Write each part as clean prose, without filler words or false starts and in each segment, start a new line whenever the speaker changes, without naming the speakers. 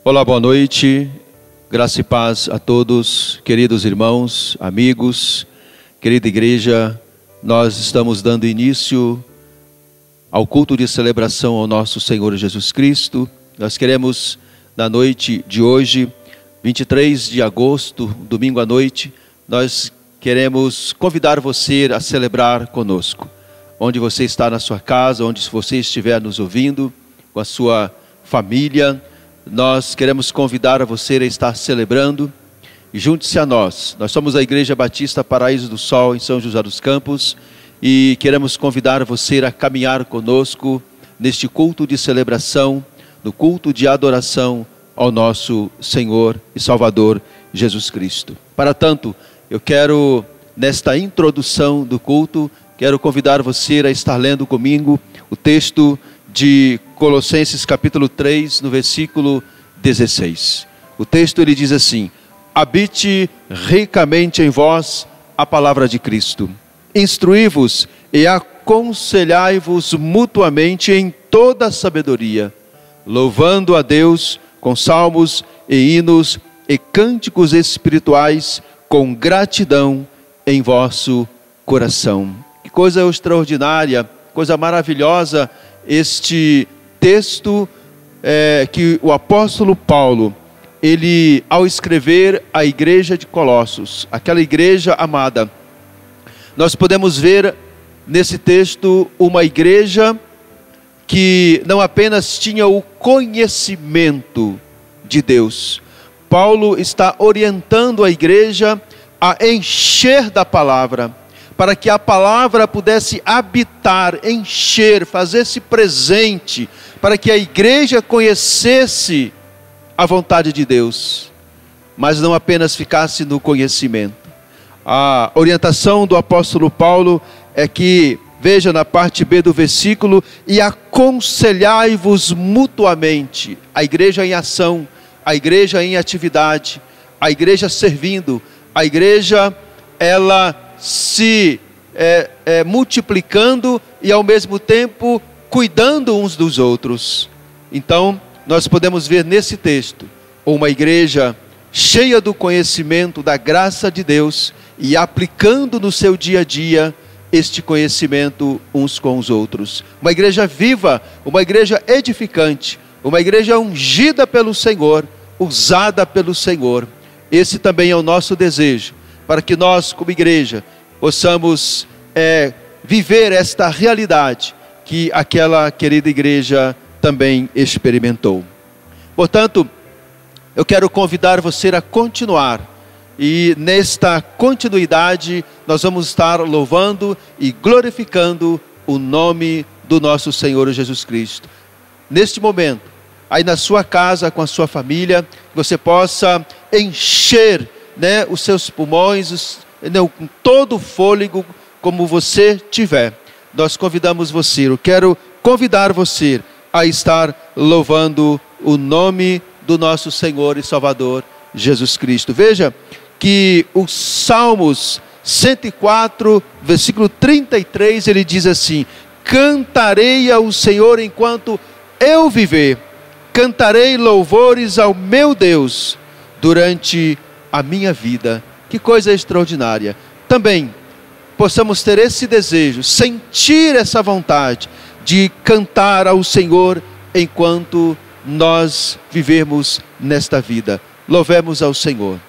Olá, boa noite, graça e paz a todos, queridos irmãos, amigos, querida igreja. Nós estamos dando início ao culto de celebração ao nosso Senhor Jesus Cristo. Nós queremos, na noite de hoje, 23 de agosto, domingo à noite, nós queremos convidar você a celebrar conosco. Onde você está na sua casa, onde você estiver nos ouvindo, com a sua família, nós queremos convidar a você a estar celebrando e junte-se a nós. Nós somos a Igreja Batista Paraíso do Sol, em São José dos Campos, e queremos convidar você a caminhar conosco neste culto de celebração, no culto de adoração ao nosso Senhor e Salvador Jesus Cristo. Para tanto, eu quero, nesta introdução do culto, quero convidar você a estar lendo comigo o texto de Colossenses capítulo 3, no versículo 16. O texto ele diz assim: habite ricamente em vós a palavra de Cristo, instruí-vos e aconselhai-vos mutuamente em toda a sabedoria, louvando a Deus com salmos e hinos e cânticos espirituais com gratidão em vosso coração. Que coisa extraordinária, coisa maravilhosa este texto que o apóstolo Paulo, ele ao escrever a igreja de Colossos, aquela igreja amada, nós podemos ver nesse texto uma igreja que não apenas tinha o conhecimento de Deus. Paulo está orientando a igreja a encher da palavra, para que a palavra pudesse habitar, encher, fazer-se presente, para que a igreja conhecesse a vontade de Deus, mas não apenas ficasse no conhecimento. A orientação do apóstolo Paulo é que, veja na parte B do versículo, e aconselhai-vos mutuamente, a igreja em ação, a igreja em atividade, a igreja servindo, a igreja ela se multiplicando e ao mesmo tempo cuidando uns dos outros. Então nós podemos ver nesse texto uma igreja cheia do conhecimento da graça de Deus e aplicando no seu dia a dia este conhecimento uns com os outros. Uma igreja viva, uma igreja edificante, uma igreja ungida pelo Senhor, usada pelo Senhor. Esse também é o nosso desejo, para que nós como igreja possamos viver esta realidade que aquela querida igreja também experimentou. Portanto, eu quero convidar você a continuar, e nesta continuidade nós vamos estar louvando e glorificando o nome do nosso Senhor Jesus Cristo. Neste momento, aí na sua casa, com a sua família, você possa encher os seus pulmões, com todo o fôlego como você tiver. Nós convidamos você, eu quero convidar você a estar louvando o nome do nosso Senhor e Salvador Jesus Cristo. Veja que os Salmos 104, versículo 33, ele diz assim: cantarei ao Senhor enquanto eu viver, cantarei louvores ao meu Deus durante a minha vida. Que coisa extraordinária. Também possamos ter esse desejo, sentir essa vontade de cantar ao Senhor enquanto nós vivemos nesta vida. Louvemos ao Senhor.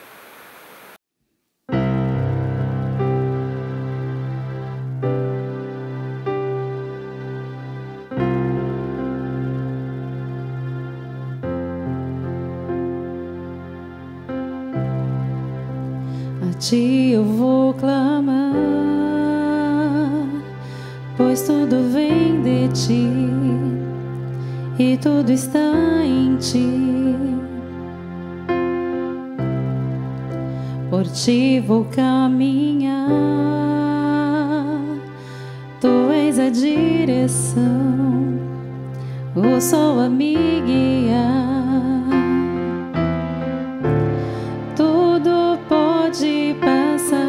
A ti eu vou clamar, pois tudo vem de ti e tudo está em ti. Por ti vou caminhar, tu és a direção, o sol a me guiar. Tudo pode passar,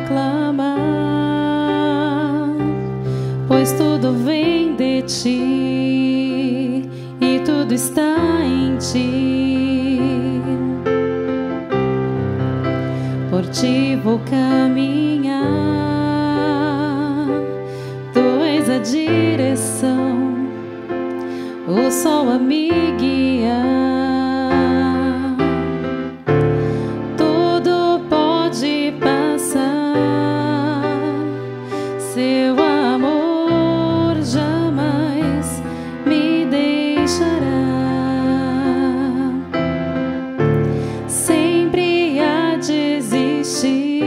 clamar, pois tudo vem de ti e tudo está em ti. Por ti vou caminhar, tu és a direção, o sol a me guiar. Tudo pode passar, seu amor jamais me deixará. Sempre há de existir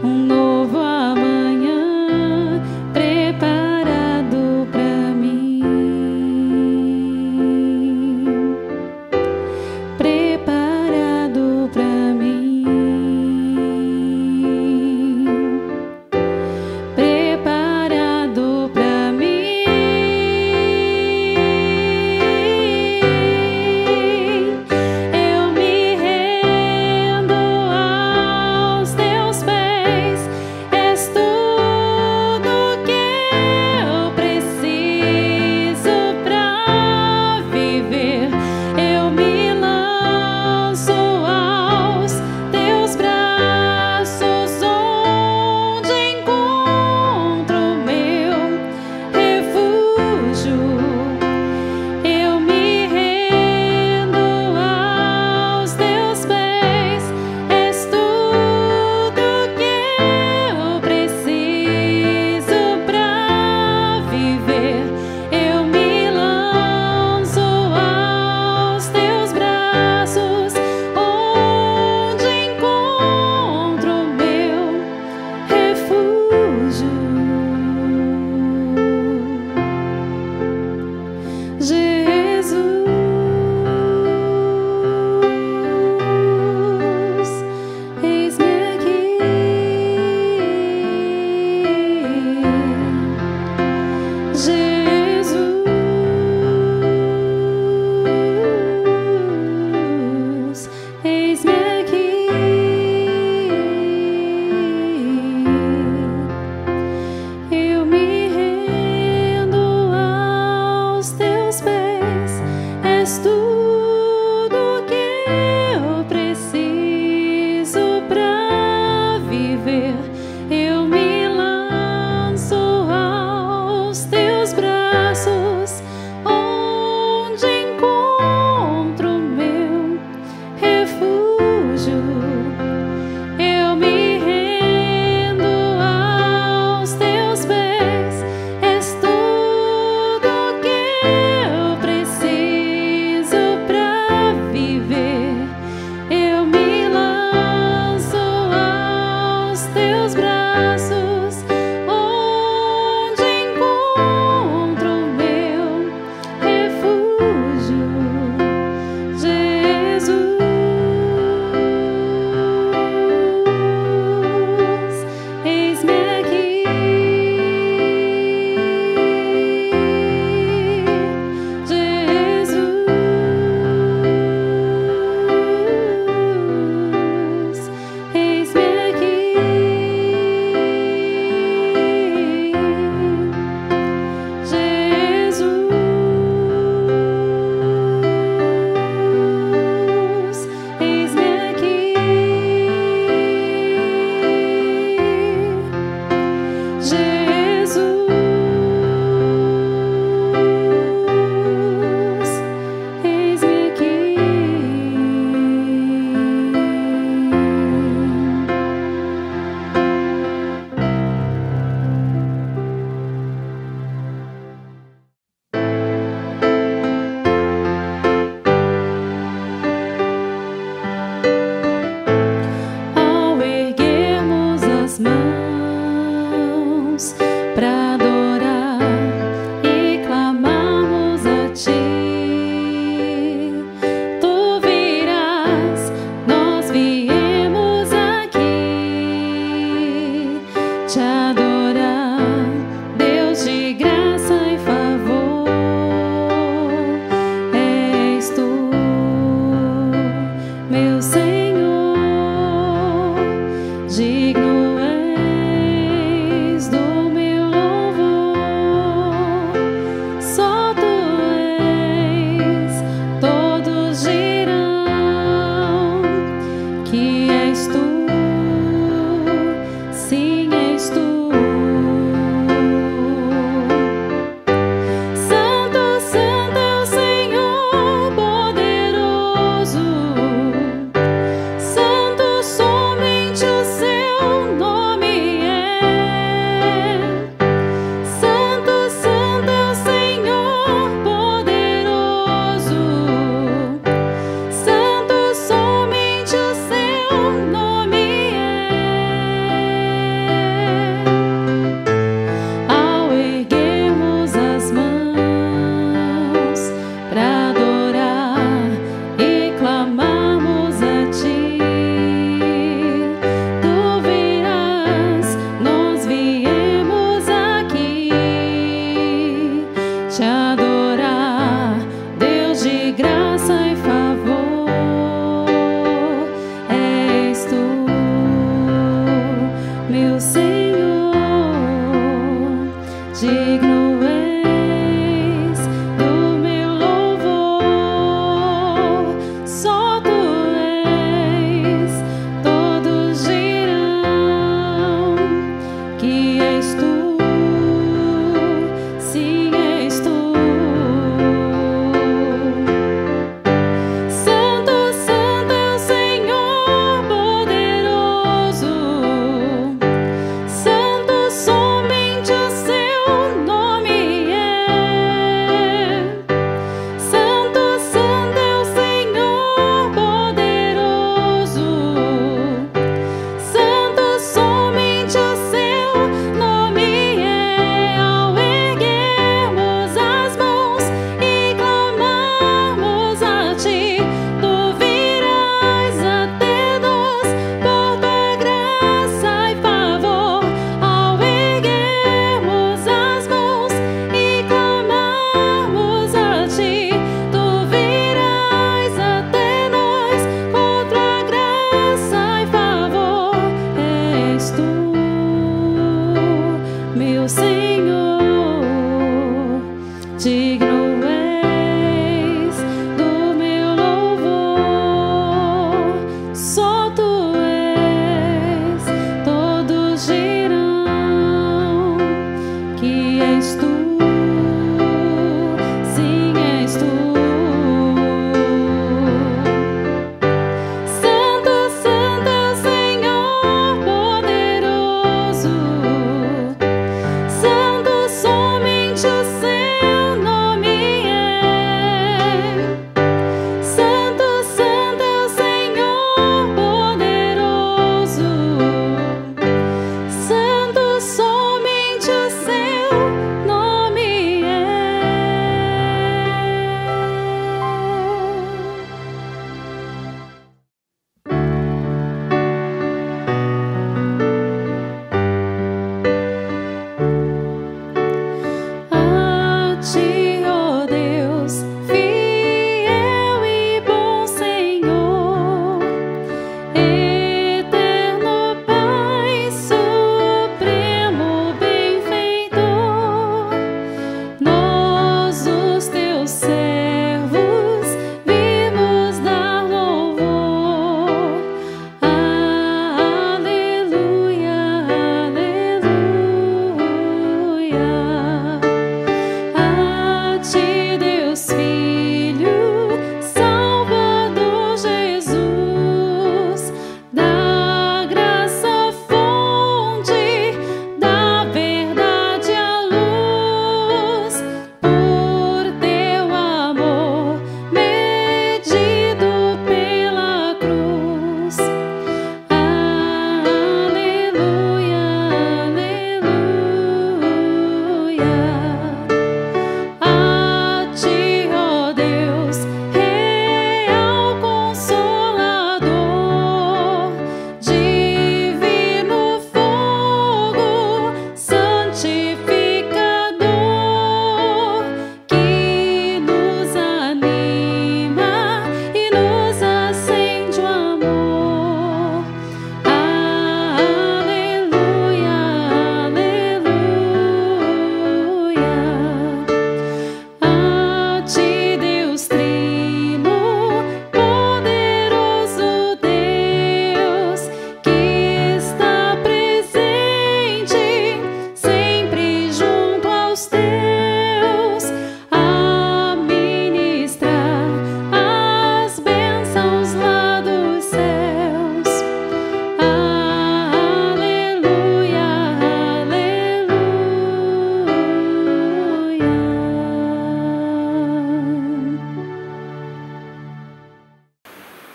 um novo amanhã preparado pra mim. digno és do meu louvor, só tu és, todos dirão que és tu.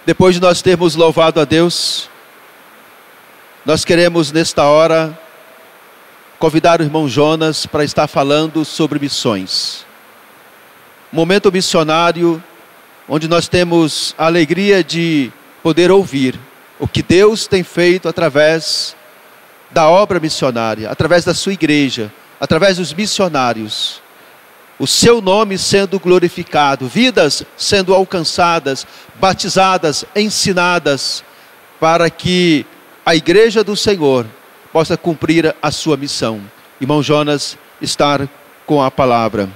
Depois de nós termos louvado a Deus, nós queremos nesta hora convidar o irmão Jonas para estar falando sobre missões. Momento missionário, onde nós temos a alegria de poder ouvir o que Deus tem feito através da obra missionária, através da sua igreja, através dos missionários. O seu nome sendo glorificado, vidas sendo alcançadas, batizadas, ensinadas, para que a igreja do Senhor possa cumprir a sua missão. Irmão Jonas, estar com a palavra.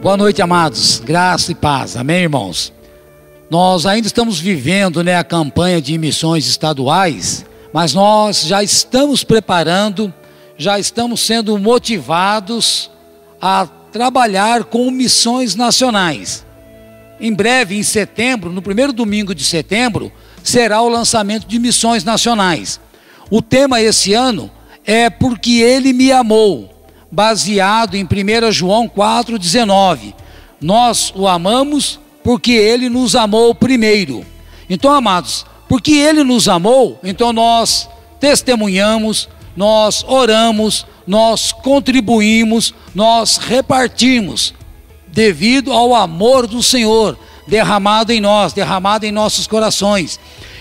Boa noite, amados. Graça e paz. Amém, irmãos? Nós ainda estamos vivendo, a campanha de missões estaduais, mas nós já estamos preparando, já estamos sendo motivados a trabalhar com missões nacionais. Em breve, em setembro, no primeiro domingo de setembro, será o lançamento de missões nacionais. O tema esse ano é Porque Ele Me Amou, baseado em 1 João 4,19. Nós o amamos porque Ele nos amou primeiro. Então, amados, porque Ele nos amou, então nós testemunhamos, nós oramos, nós contribuímos, nós repartimos, devido ao amor do Senhor derramado em nós, derramado em nossos corações.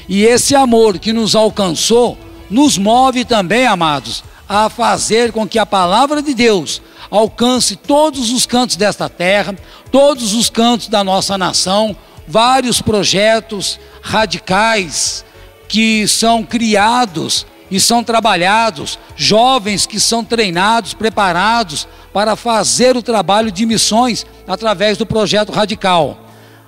E esse amor que nos alcançou, nos move também, amados, a fazer com que a palavra de Deus alcance todos os cantos desta terra, todos os cantos da nossa nação, vários projetos radicais que são criados e são trabalhados, jovens que são treinados, preparados para fazer o trabalho de missões através do projeto radical.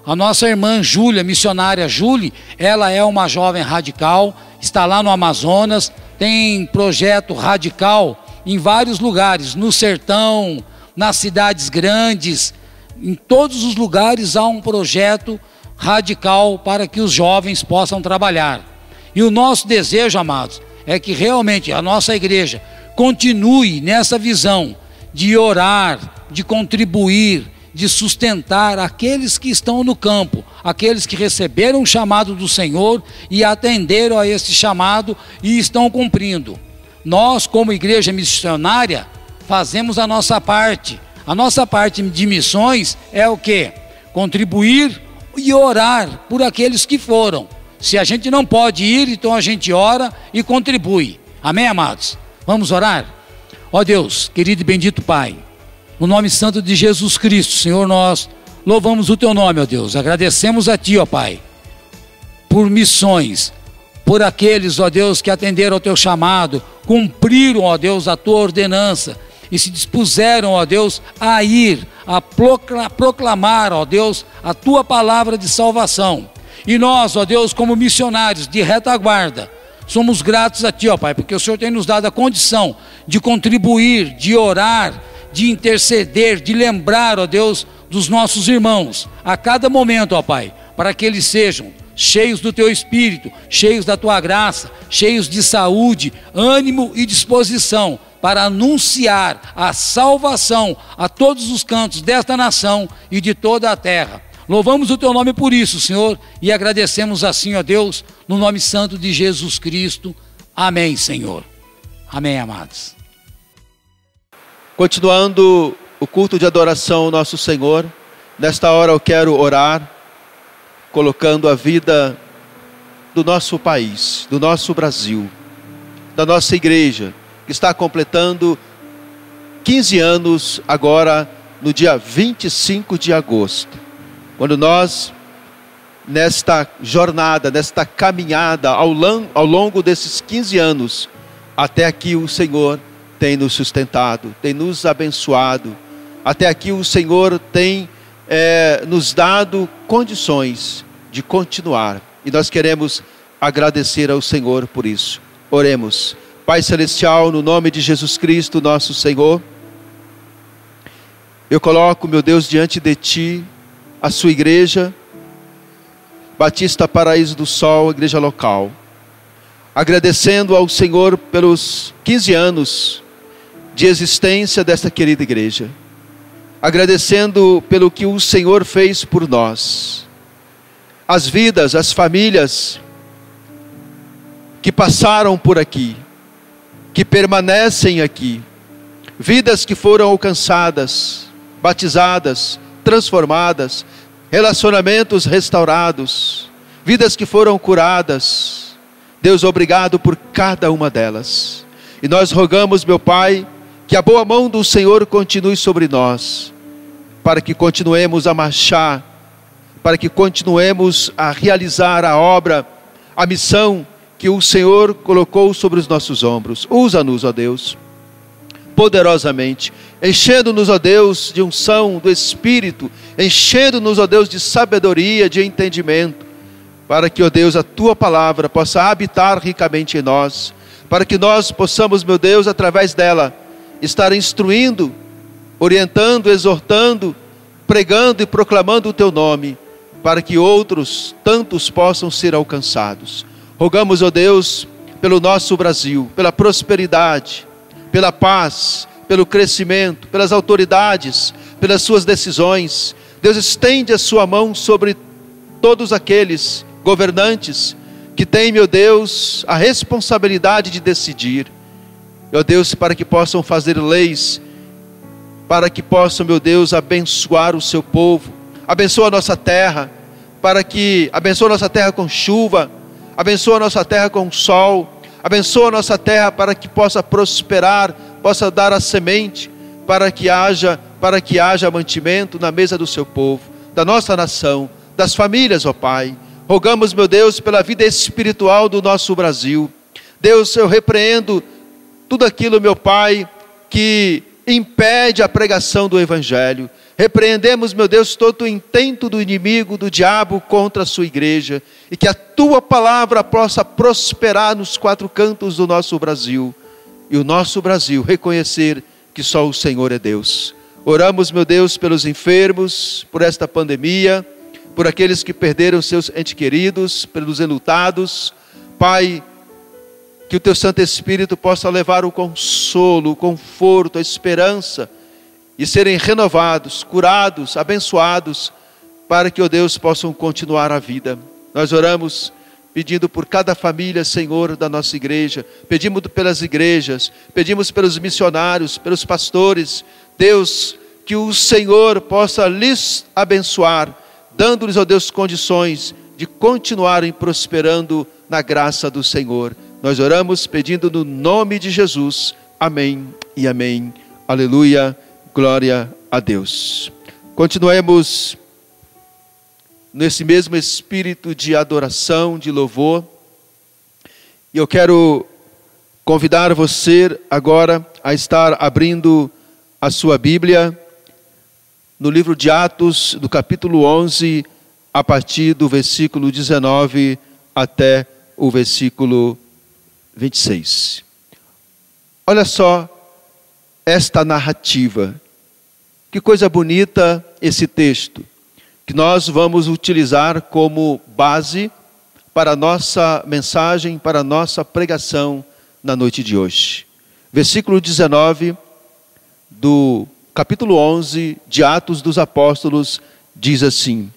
A nossa irmã Júlia, missionária Júlia, ela é uma jovem radical, está lá no Amazonas, tem projeto radical em vários lugares, no sertão, nas cidades grandes, em todos os lugares há um projeto radical para que os jovens possam trabalhar. E o nosso desejo, amados, é que realmente a nossa igreja continue nessa visão de orar, de contribuir, de sustentar aqueles que estão no campo, aqueles que receberam o chamado do Senhor e atenderam a esse chamado e estão cumprindo. Nós, como igreja missionária, fazemos a nossa parte. A nossa parte de missões é o quê? Contribuir e orar por aqueles que foram. Se a gente não pode ir, então a gente ora e contribui. Amém, amados? Vamos orar? Ó Deus, querido e bendito Pai, no nome santo de Jesus Cristo, Senhor, nós louvamos o Teu nome, ó Deus. Agradecemos a Ti, ó Pai, por missões, por aqueles, ó Deus, que atenderam ao Teu chamado, cumpriram, ó Deus, a Tua ordenança e se dispuseram, ó Deus, a ir, a proclamar, ó Deus, a Tua palavra de salvação. E nós, ó Deus, como missionários de retaguarda, somos gratos a Ti, ó Pai, porque o Senhor tem nos dado a condição de contribuir, de orar, de interceder, de lembrar, ó Deus, dos nossos irmãos, a cada momento, ó Pai, para que eles sejam cheios do Teu Espírito, cheios da Tua graça, cheios de saúde, ânimo e disposição, para anunciar a salvação a todos os cantos desta nação e de toda a terra. Louvamos o Teu nome por isso, Senhor, e agradecemos assim, ó Deus, no nome santo de Jesus Cristo. Amém, Senhor. Amém, amados.
Continuando o culto de adoração ao nosso Senhor, nesta hora eu quero orar, colocando a vida do nosso país, do nosso Brasil, da nossa igreja, que está completando 15 anos agora, no dia 25 de agosto. Quando nós, nesta jornada, nesta caminhada, ao longo desses 15 anos, até aqui o Senhor tem nos sustentado, tem nos abençoado, até aqui o Senhor tem nos dado condições de continuar. E nós queremos agradecer ao Senhor por isso. Oremos. Pai Celestial, no nome de Jesus Cristo, nosso Senhor, eu coloco, meu Deus, diante de Ti, a sua igreja, Batista Paraíso do Sol, igreja local, agradecendo ao Senhor pelos 15 anos de existência desta querida igreja, agradecendo pelo que o Senhor fez por nós, as vidas, as famílias que passaram por aqui, que permanecem aqui, vidas que foram alcançadas, batizadas, transformadas, relacionamentos restaurados, vidas que foram curadas. Deus, obrigado por cada uma delas. E nós rogamos, meu Pai, que a boa mão do Senhor continue sobre nós, para que continuemos a marchar, para que continuemos a realizar a obra, a missão que o Senhor colocou sobre os nossos ombros. Usa-nos, ó Deus, poderosamente, enchendo-nos, ó Deus, de unção do Espírito, enchendo-nos, ó Deus, de sabedoria, de entendimento, para que, ó Deus, a Tua palavra possa habitar ricamente em nós, para que nós possamos, meu Deus, através dela, estar instruindo, orientando, exortando, pregando e proclamando o Teu nome, para que outros, tantos, possam ser alcançados. Rogamos, ó Deus, pelo nosso Brasil, pela prosperidade, pela paz, pelo crescimento, pelas autoridades, pelas suas decisões. Deus, estende a sua mão sobre todos aqueles governantes que têm, meu Deus, a responsabilidade de decidir. Ó Deus, para que possam fazer leis, para que possam, meu Deus, abençoar o seu povo. Abençoa a nossa terra, abençoa a nossa terra com chuva, abençoa a nossa terra com sol, abençoa a nossa terra para que possa prosperar, possa dar a semente, para que haja mantimento na mesa do seu povo, da nossa nação, das famílias, ó Pai. Rogamos, meu Deus, pela vida espiritual do nosso Brasil. Deus, eu repreendo tudo aquilo, meu Pai, que impede a pregação do Evangelho. Repreendemos, meu Deus, todo o intento do inimigo, do diabo contra a sua igreja, e que a tua palavra possa prosperar nos quatro cantos do nosso Brasil, e o nosso Brasil reconhecer que só o Senhor é Deus. Oramos, meu Deus, pelos enfermos, por esta pandemia, por aqueles que perderam seus entes queridos, pelos enlutados. Pai, que o teu Santo Espírito possa levar o consolo, o conforto, a esperança, e serem renovados, curados, abençoados, para que, ó Deus, possam continuar a vida. Nós oramos pedindo por cada família, Senhor, da nossa igreja, pedimos pelas igrejas, pedimos pelos missionários, pelos pastores. Deus, que o Senhor possa lhes abençoar, dando-lhes, ó Deus, condições de continuarem prosperando na graça do Senhor. Nós oramos pedindo no nome de Jesus. Amém e amém. Aleluia. Glória a Deus. Continuemos nesse mesmo espírito de adoração, de louvor. E eu quero convidar você agora a estar abrindo a sua Bíblia no livro de Atos, do capítulo 11, a partir do versículo 19 até o versículo 26. Olha só esta narrativa. Que coisa bonita esse texto, que nós vamos utilizar como base para a nossa mensagem, para a nossa pregação na noite de hoje. Versículo 19 do capítulo 11 de Atos dos Apóstolos diz assim: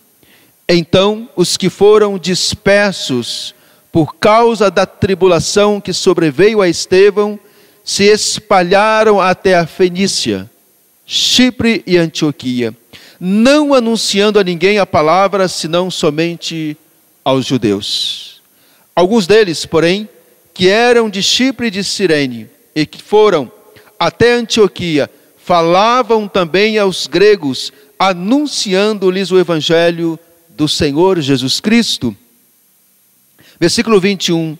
Então os que foram dispersos por causa da tribulação que sobreveio a Estevão se espalharam até a Fenícia, Chipre e Antioquia, não anunciando a ninguém a palavra, senão somente aos judeus. Alguns deles, porém, que eram de Chipre e de Cirene, e que foram até Antioquia, falavam também aos gregos, anunciando-lhes o evangelho do Senhor Jesus Cristo. Versículo 21,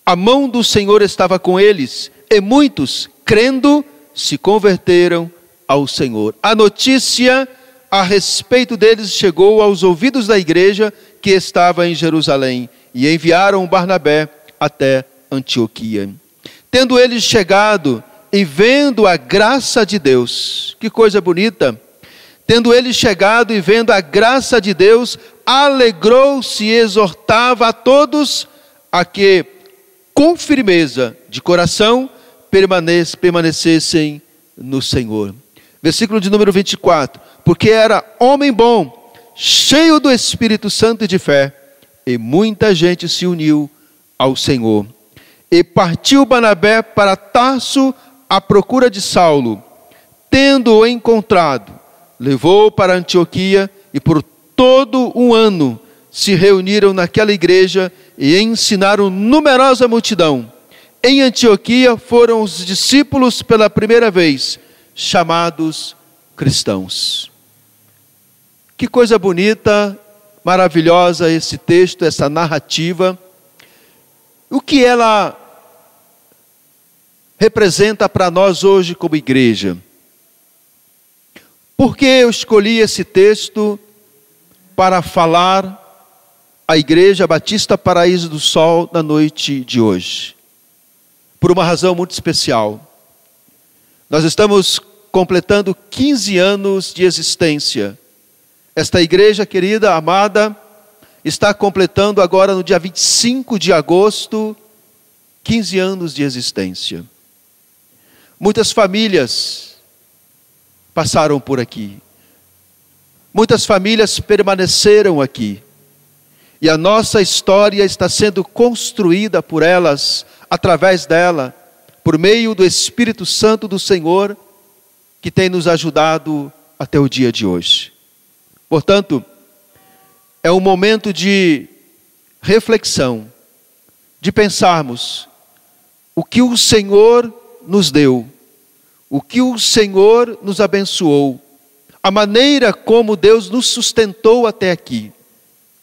a mão do Senhor estava com eles, e muitos, crendo, se converteram ao Senhor. A notícia a respeito deles chegou aos ouvidos da igreja que estava em Jerusalém, e enviaram Barnabé até Antioquia. Tendo eles chegado e vendo a graça de Deus, que coisa bonita, tendo eles chegado e vendo a graça de Deus, alegrou-se e exortava a todos a que, com firmeza de coração, permanecessem no Senhor. Versículo de número 24, porque era homem bom, cheio do Espírito Santo e de fé, e muita gente se uniu ao Senhor. E partiu Barnabé para Tarso à procura de Saulo. Tendo-o encontrado, levou para Antioquia, e por todo um ano se reuniram naquela igreja e ensinaram numerosa multidão. Em Antioquia foram os discípulos pela primeira vez chamados cristãos. Que coisa bonita, maravilhosa esse texto, essa narrativa. O que ela representa para nós hoje como igreja? Por que eu escolhi esse texto para falar à Igreja Batista Paraíso do Sol na noite de hoje? Por uma razão muito especial. Nós estamos completando 15 anos de existência. Esta igreja querida, amada, está completando agora no dia 25 de agosto, 15 anos de existência. Muitas famílias passaram por aqui. Muitas famílias permaneceram aqui. E a nossa história está sendo construída por elas, através dela, por meio do Espírito Santo do Senhor, que tem nos ajudado até o dia de hoje. Portanto, é um momento de reflexão, de pensarmos o que o Senhor nos deu, o que o Senhor nos abençoou, a maneira como Deus nos sustentou até aqui.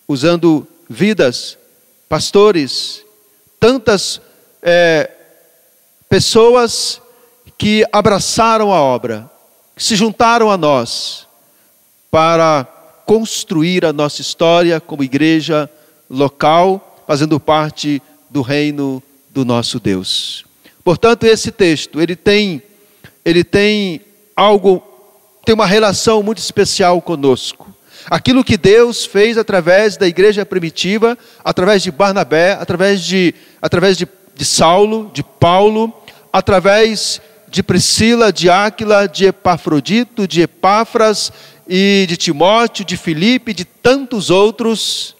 usando vidas, pastores, tantas pessoas que abraçaram a obra, que se juntaram a nós para construir a nossa história como igreja local, fazendo parte do reino do nosso Deus. Portanto, esse texto, ele tem uma relação muito especial conosco. Aquilo que Deus fez através da igreja primitiva, através de Barnabé, através de Saulo, de Paulo, através de Priscila, de Áquila, de Epafrodito, de Epáfras e de Timóteo, de Filipe, de tantos outros.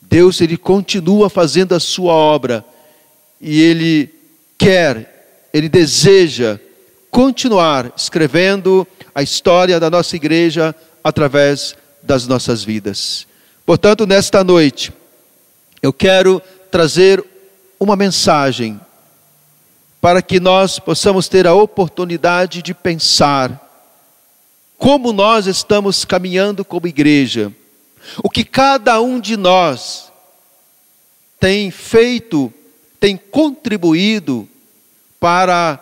Deus, ele continua fazendo a sua obra e ele deseja continuar escrevendo a história da nossa igreja através das nossas vidas. Portanto, nesta noite, eu quero trazer uma mensagem para que nós possamos ter a oportunidade de pensar como nós estamos caminhando como igreja, o que cada um de nós tem feito, tem contribuído para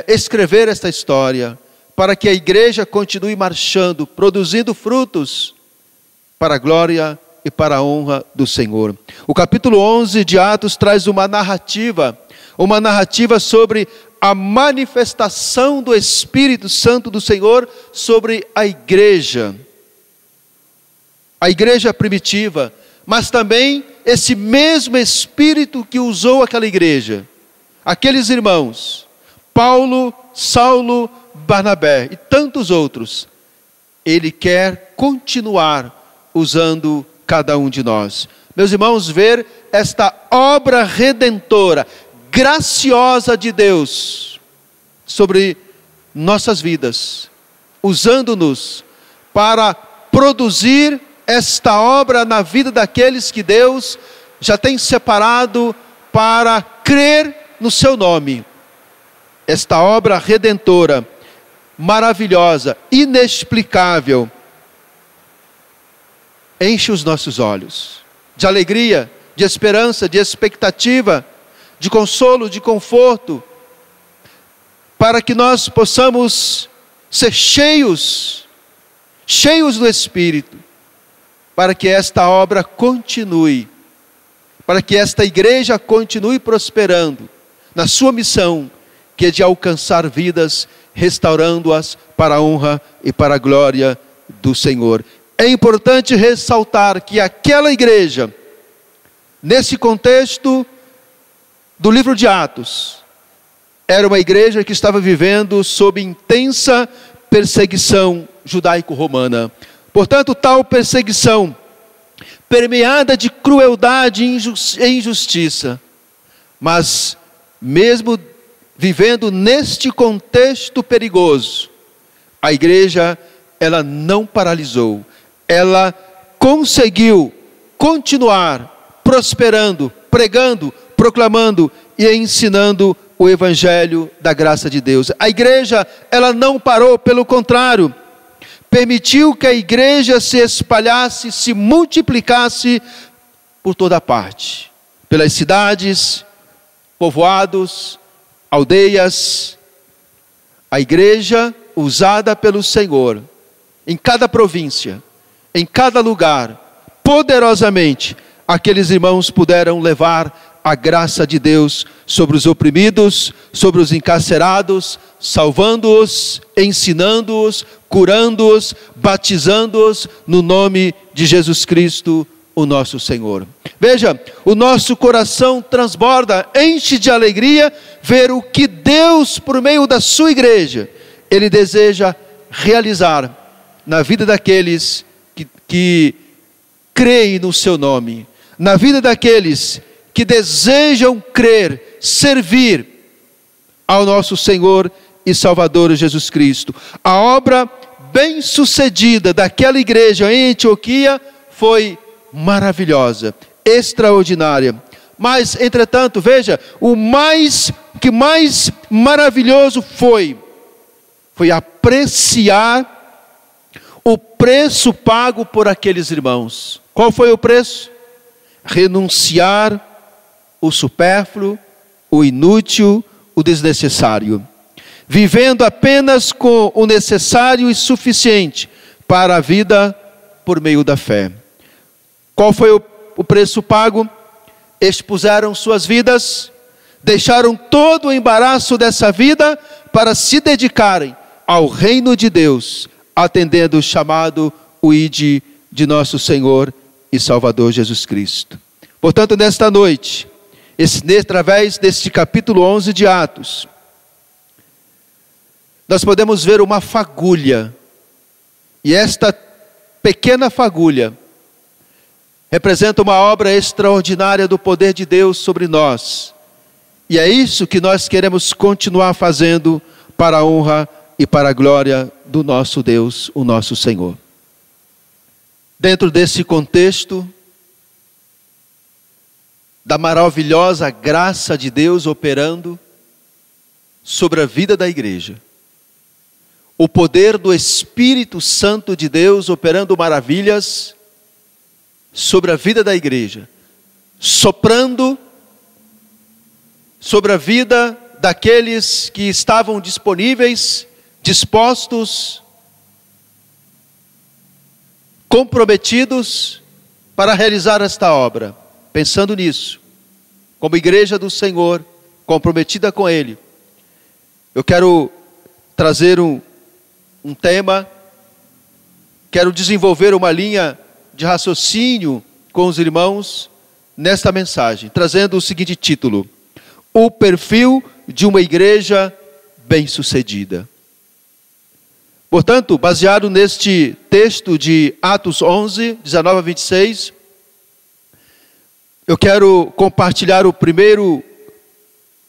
escrever esta história, para que a igreja continue marchando, produzindo frutos para a glória e para a honra do Senhor. O capítulo 11 de Atos traz uma narrativa sobre a manifestação do Espírito Santo do Senhor sobre a igreja primitiva, mas também esse mesmo Espírito que usou aquela igreja, aqueles irmãos, Paulo, Saulo, Barnabé e tantos outros, ele quer continuar usando cada um de nós. Meus irmãos, ver esta obra redentora, graciosa de Deus sobre nossas vidas, usando-nos para produzir esta obra na vida daqueles que Deus já tem separado para crer no seu nome. Esta obra redentora, maravilhosa, inexplicável, enche os nossos olhos de alegria, de esperança, de expectativa, de consolo, de conforto, para que nós possamos ser cheios do Espírito, para que esta obra continue, para que esta igreja continue prosperando na sua missão, que é de alcançar vidas, restaurando-as para a honra e para a glória do Senhor. É importante ressaltar que aquela igreja, nesse contexto do livro de Atos, era uma igreja que estava vivendo sob intensa perseguição judaico-romana. Portanto, tal perseguição, permeada de crueldade e injustiça, mas mesmo vivendo neste contexto perigoso, a igreja, ela não paralisou, ela conseguiu continuar prosperando, pregando, proclamando e ensinando o evangelho da graça de Deus. A igreja, ela não parou, pelo contrário, permitiu que a igreja se espalhasse, se multiplicasse por toda parte, pelas cidades, povoados, aldeias. A igreja usada pelo Senhor, em cada província, em cada lugar, poderosamente, aqueles irmãos puderam levar a graça de Deus sobre os oprimidos, sobre os encarcerados, salvando-os, ensinando-os, curando-os, batizando-os no nome de Jesus Cristo, o nosso Senhor. Veja, o nosso coração transborda, enche de alegria ver o que Deus, por meio da sua igreja, Ele deseja realizar na vida daqueles que creem no seu nome, na vida daqueles que desejam crer, servir ao nosso Senhor e Salvador Jesus Cristo. A obra bem-sucedida daquela igreja em Antioquia foi maravilhosa, extraordinária. Mas, entretanto, veja, o que mais maravilhoso foi apreciar o preço pago por aqueles irmãos. Qual foi o preço? Renunciar o supérfluo, o inútil, o desnecessário, vivendo apenas com o necessário e suficiente para a vida por meio da fé. Qual foi o preço pago? Expuseram suas vidas, deixaram todo o embaraço dessa vida para se dedicarem ao reino de Deus, atendendo o chamado, o ide de nosso Senhor e Salvador Jesus Cristo. Portanto, nesta noite, através deste capítulo 11 de Atos, nós podemos ver uma fagulha, e esta pequena fagulha representa uma obra extraordinária do poder de Deus sobre nós, e é isso que nós queremos continuar fazendo para a honra e para a glória do nosso Deus, o nosso Senhor. Dentro desse contexto da maravilhosa graça de Deus operando sobre a vida da igreja, o poder do Espírito Santo de Deus operando maravilhas sobre a vida da igreja, soprando sobre a vida daqueles que estavam disponíveis, dispostos, comprometidos para realizar esta obra. Pensando nisso, como igreja do Senhor, comprometida com Ele, eu quero trazer um tema, quero desenvolver uma linha de raciocínio com os irmãos nesta mensagem, trazendo o seguinte título: o perfil de uma igreja bem-sucedida. Portanto, baseado neste texto de Atos 11, 19 a 26, eu quero compartilhar o primeiro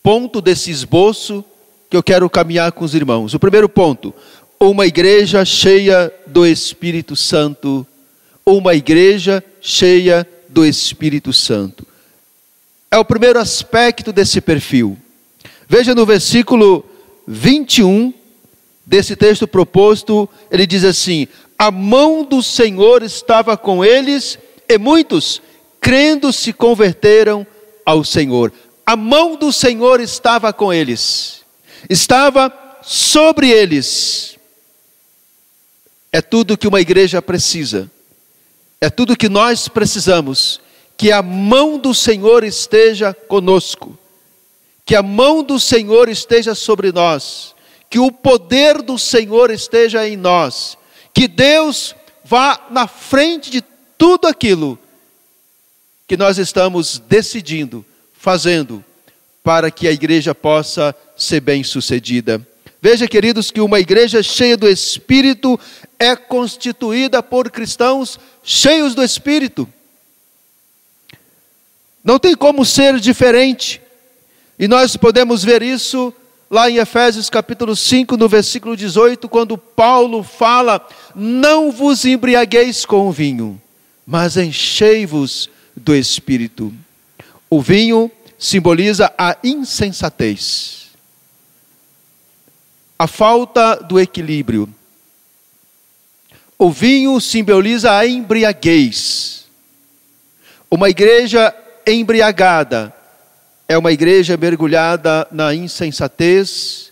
ponto desse esboço que eu quero caminhar com os irmãos. O primeiro ponto: uma igreja cheia do Espírito Santo. Uma igreja cheia do Espírito Santo. É o primeiro aspecto desse perfil. Veja no versículo 21 desse texto proposto, ele diz assim: a mão do Senhor estava com eles e muitos, crendo, se converteram ao Senhor. A mão do Senhor estava com eles, estava sobre eles. É tudo que uma igreja precisa, é tudo que nós precisamos, que a mão do Senhor esteja conosco, que a mão do Senhor esteja sobre nós, que o poder do Senhor esteja em nós, que Deus vá na frente de tudo aquilo que nós estamos decidindo, fazendo, para que a igreja possa ser bem-sucedida. Veja, queridos, que uma igreja cheia do Espírito é constituída por cristãos cheios do Espírito. Não tem como ser diferente. E nós podemos ver isso lá em Efésios capítulo 5, no versículo 18, quando Paulo fala: não vos embriagueis com o vinho, mas enchei-vos do Espírito. O vinho simboliza a insensatez, a falta do equilíbrio. O vinho simboliza a embriaguez. Uma igreja embriagada é uma igreja mergulhada na insensatez,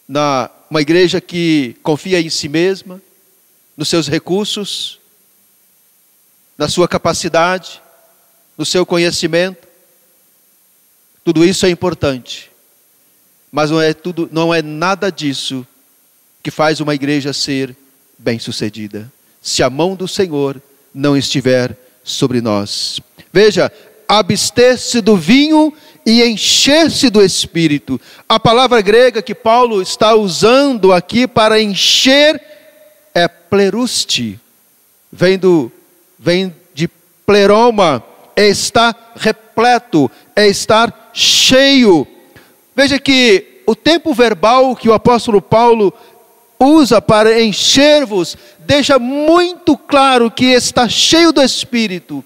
uma igreja que confia em si mesma, nos seus recursos, na sua capacidade, no seu conhecimento. Tudo isso é importante, mas não é nada disso que faz uma igreja ser bem-sucedida, se a mão do Senhor não estiver sobre nós. Veja, abster-se do vinho e encher-se do Espírito. A palavra grega que Paulo está usando aqui para encher é pleruste, vem de pleroma, é estar repleto, é estar cheio. Veja que o tempo verbal que o apóstolo Paulo usa para encher-vos deixa muito claro que está cheio do Espírito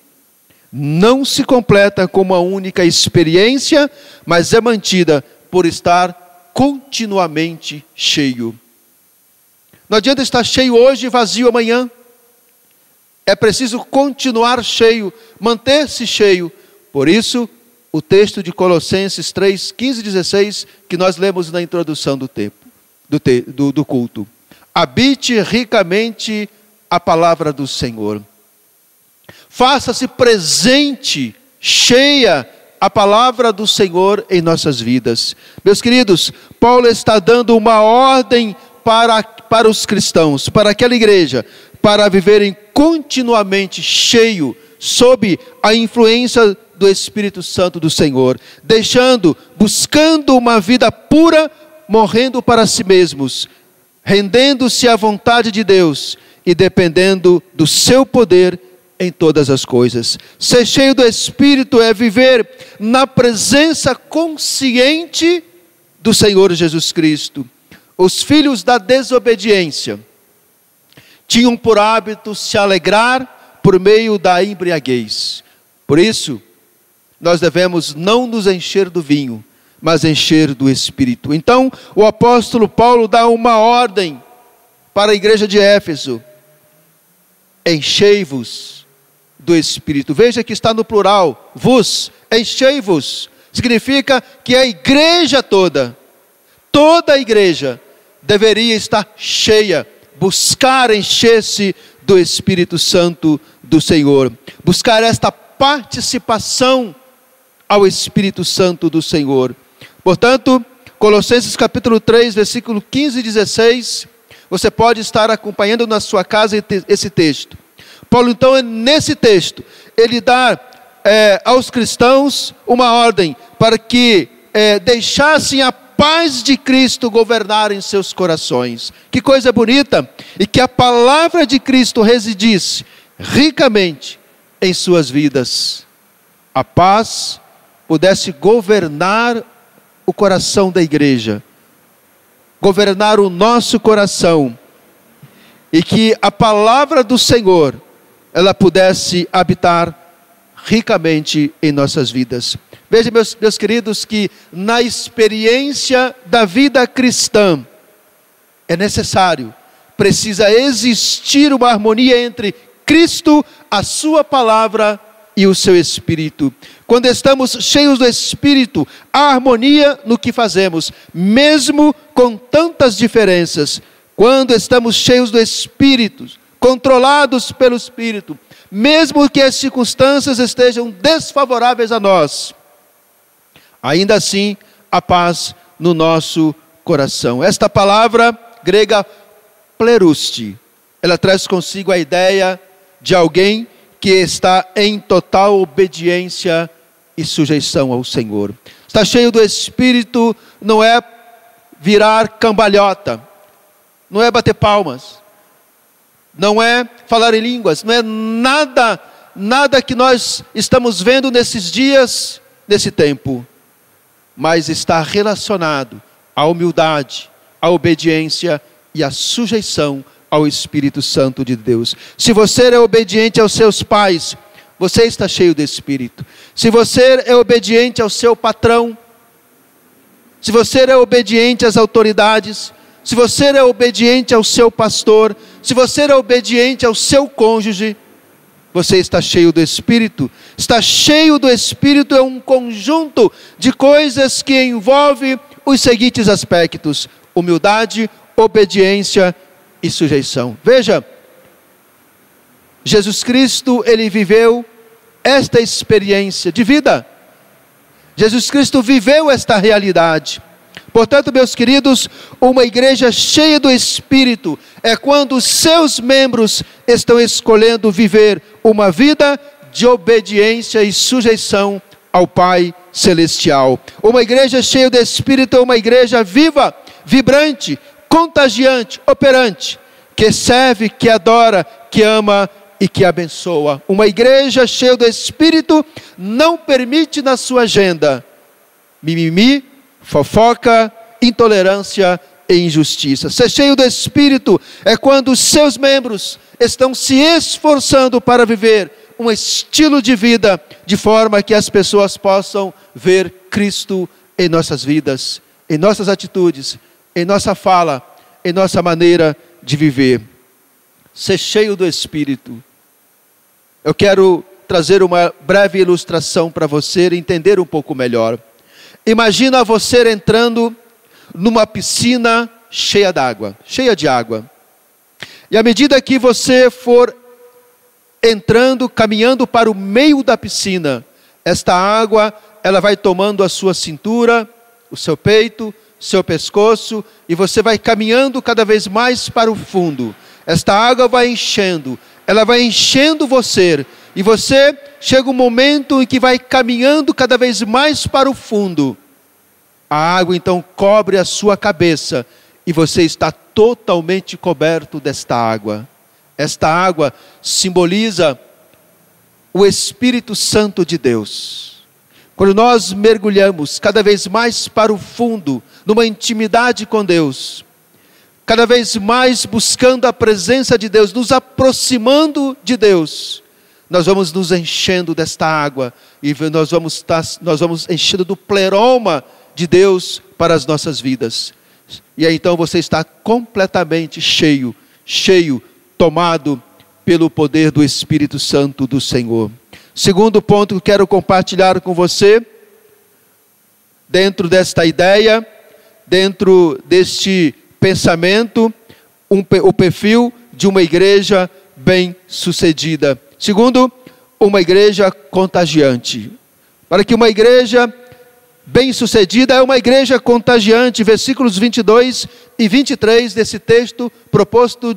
não se completa com uma única experiência, mas é mantida por estar continuamente cheio. Não adianta estar cheio hoje e vazio amanhã. É preciso continuar cheio, manter-se cheio. Por isso, o texto de Colossenses 3, 15 e 16, que nós lemos na introdução do culto. Habite ricamente a palavra do Senhor. Faça-se presente, cheia a palavra do Senhor em nossas vidas. Meus queridos, Paulo está dando uma ordem para os cristãos, para aquela igreja, para viverem continuamente cheio, sob a influência do Espírito Santo do Senhor, buscando uma vida pura, morrendo para si mesmos, rendendo-se à vontade de Deus e dependendo do seu poder em todas as coisas. Ser cheio do Espírito é viver na presença consciente do Senhor Jesus Cristo. Os filhos da desobediência tinham por hábito se alegrar por meio da embriaguez. Por isso, nós devemos não nos encher do vinho, mas encher do Espírito. Então, o apóstolo Paulo dá uma ordem para a igreja de Éfeso: enchei-vos do Espírito. Veja que está no plural, vos, enchei-vos. Significa que a igreja toda a igreja deveria estar cheia, buscar encher-se do Espírito Santo do Senhor, buscar esta participação ao Espírito Santo do Senhor. Portanto, Colossenses capítulo 3, versículo 15 e 16, você pode estar acompanhando na sua casa esse texto. Paulo, então, nesse texto, ele dá aos cristãos uma ordem para que deixassem a paz de Cristo governar em seus corações. Que coisa bonita! E que a palavra de Cristo residisse ricamente em suas vidas. A paz pudesse governar o coração da igreja, governar o nosso coração, e que a palavra do Senhor ela pudesse habitar ricamente em nossas vidas. Veja, meus queridos, que na experiência da vida cristã é necessário, precisa existir uma harmonia entre Cristo, a sua palavra e o seu Espírito. Quando estamos cheios do Espírito, há harmonia no que fazemos, mesmo com tantas diferenças. Quando estamos cheios do Espírito, controlados pelo Espírito, mesmo que as circunstâncias estejam desfavoráveis a nós, ainda assim a paz no nosso coração. Esta palavra grega pleruste, ela traz consigo a ideia de alguém que está em total obediência e sujeição ao Senhor. Estar cheio do Espírito não é virar cambalhota, não é bater palmas, não é falar em línguas, não é nada que nós estamos vendo nesses dias, nesse tempo, mas está relacionado à humildade, à obediência e à sujeição ao Espírito Santo de Deus. Se você é obediente aos seus pais, você está cheio do Espírito. Se você é obediente ao seu patrão, se você é obediente às autoridades, se você é obediente ao seu pastor, se você é obediente ao seu cônjuge, você está cheio do Espírito. Estar cheio do Espírito é um conjunto de coisas que envolve os seguintes aspectos: humildade, obediência e sujeição. Veja, Jesus Cristo, ele viveu esta experiência de vida. Jesus Cristo viveu esta realidade. Portanto, meus queridos, uma igreja cheia do Espírito é quando os seus membros estão escolhendo viver uma vida de obediência e sujeição ao Pai Celestial. Uma igreja cheia do Espírito é uma igreja viva, vibrante, contagiante, operante, que serve, que adora, que ama e que abençoa. Uma igreja cheia do Espírito não permite na sua agenda mimimi, fofoca, intolerância e injustiça. Ser cheio do Espírito é quando os seus membros estão se esforçando para viver um estilo de vida de forma que as pessoas possam ver Cristo em nossas vidas, em nossas atitudes, em nossa fala, em nossa maneira de viver. Ser cheio do Espírito Eu quero trazer uma breve ilustração para você entender um pouco melhor. Imagina você entrando numa piscina cheia d'água, cheia de água. E à medida que você for entrando, caminhando para o meio da piscina, esta água, ela vai tomando a sua cintura, o seu peito, o seu pescoço, e você vai caminhando cada vez mais para o fundo. Esta água vai enchendo, ela vai enchendo você, e você chega um momento em que vai caminhando cada vez mais para o fundo. A água então cobre a sua cabeça, e você está totalmente coberto desta água. Esta água simboliza o Espírito Santo de Deus. Quando nós mergulhamos cada vez mais para o fundo, numa intimidade com Deus, cada vez mais buscando a presença de Deus, nos aproximando de Deus, nós vamos nos enchendo desta água, e nós vamos enchendo do pleroma de Deus para as nossas vidas. E aí então você está completamente cheio, tomado pelo poder do Espírito Santo do Senhor. Segundo ponto que quero compartilhar com você, dentro desta ideia, dentro deste pensamento, o perfil de uma igreja bem-sucedida. Segundo, uma igreja contagiante. Para que uma igreja bem-sucedida é uma igreja contagiante, versículos 22 e 23 desse texto proposto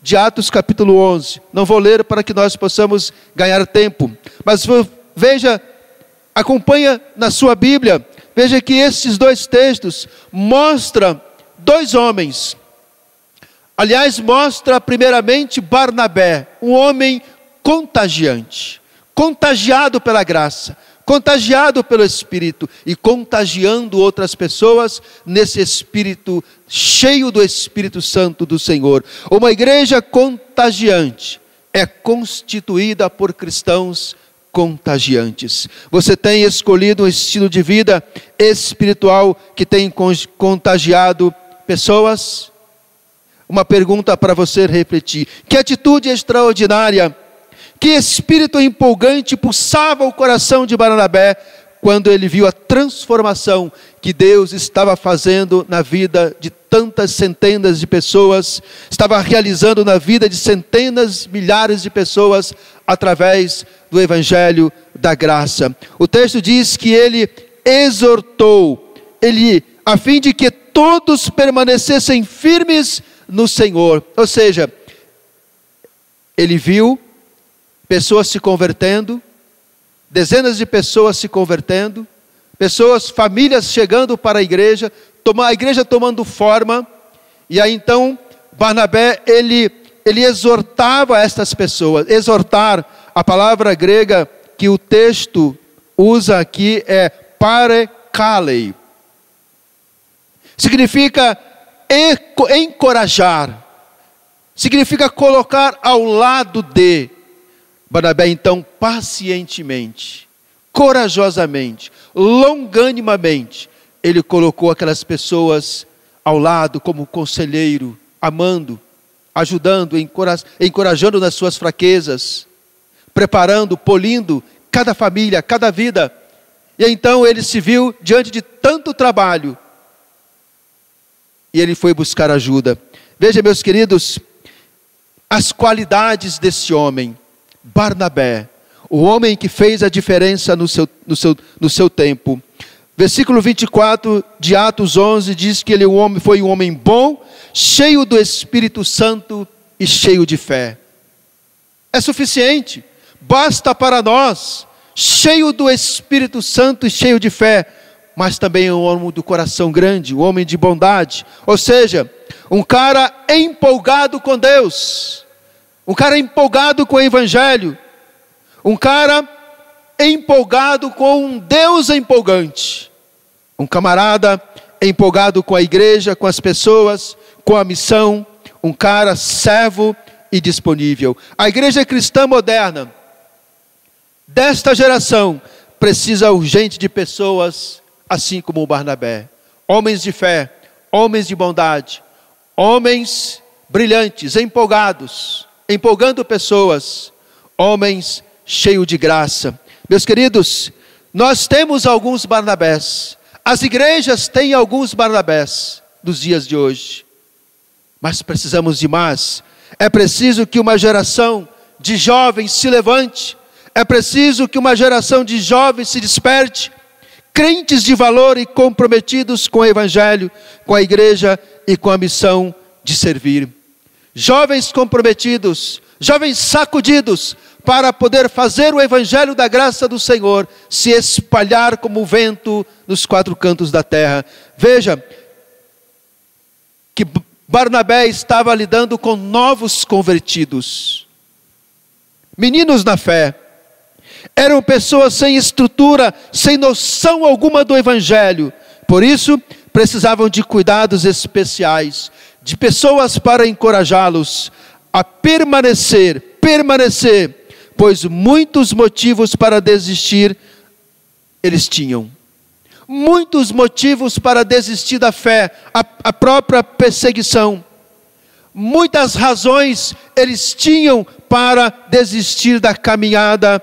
de Atos capítulo 11. Não vou ler para que nós possamos ganhar tempo, mas veja, acompanha na sua Bíblia, veja que esses dois textos mostram dois homens. Aliás, mostra primeiramente Barnabé, um homem contagiante, contagiado pela graça, contagiado pelo Espírito e contagiando outras pessoas nesse Espírito, cheio do Espírito Santo do Senhor. Uma igreja contagiante é constituída por cristãos contagiantes. Você tem escolhido um estilo de vida espiritual que tem contagiado pessoas? Uma pergunta para você refletir: que atitude extraordinária, que espírito empolgante pulsava o coração de Barnabé quando ele viu a transformação que Deus estava fazendo na vida de tantas centenas de pessoas, estava realizando na vida de centenas, milhares de pessoas através do Evangelho da Graça. O texto diz que ele exortou, a fim de que todos permanecessem firmes no Senhor. Ou seja, ele viu pessoas se convertendo, dezenas de pessoas se convertendo, famílias chegando para a igreja tomando forma, e aí então Barnabé, ele exortava estas pessoas. Exortar, a palavra grega que o texto usa aqui é parekalei, significa encorajar, significa colocar ao lado de. Barnabé então pacientemente, corajosamente, longanimamente, ele colocou aquelas pessoas ao lado como conselheiro, amando, ajudando, encorajando nas suas fraquezas, preparando, polindo cada família, cada vida. E então ele se viu diante de tanto trabalho e ele foi buscar ajuda. Veja, meus queridos, as qualidades desse homem, Barnabé, o homem que fez a diferença no seu tempo. Versículo 24 de Atos 11 diz que ele foi um homem bom, cheio do Espírito Santo e cheio de fé. É suficiente, basta para nós, cheio do Espírito Santo e cheio de fé, mas também um homem do coração grande, um homem de bondade, ou seja, um cara empolgado com Deus, um cara empolgado com o Evangelho, um cara empolgado com um Deus empolgante, um camarada empolgado com a igreja, com as pessoas, com a missão, um cara servo e disponível. A igreja cristã moderna, desta geração, precisa urgente de pessoas assim como o Barnabé, homens de fé, homens de bondade, homens brilhantes, empolgados, empolgando pessoas, homens cheios de graça. Meus queridos, nós temos alguns Barnabés, as igrejas têm alguns Barnabés dos dias de hoje, mas precisamos de mais. É preciso que uma geração de jovens se levante, é preciso que uma geração de jovens se desperte, crentes de valor e comprometidos com o evangelho, com a igreja e com a missão de servir. Jovens comprometidos, jovens sacudidos, para poder fazer o evangelho da graça do Senhor se espalhar como o vento nos quatro cantos da terra. Veja que Barnabé estava lidando com novos convertidos, meninos na fé. Eram pessoas sem estrutura, sem noção alguma do evangelho. Por isso, precisavam de cuidados especiais, de pessoas para encorajá-los a permanecer, pois muitos motivos para desistir eles tinham. Muitos motivos para desistir da fé, a própria perseguição. Muitas razões eles tinham para desistir da caminhada,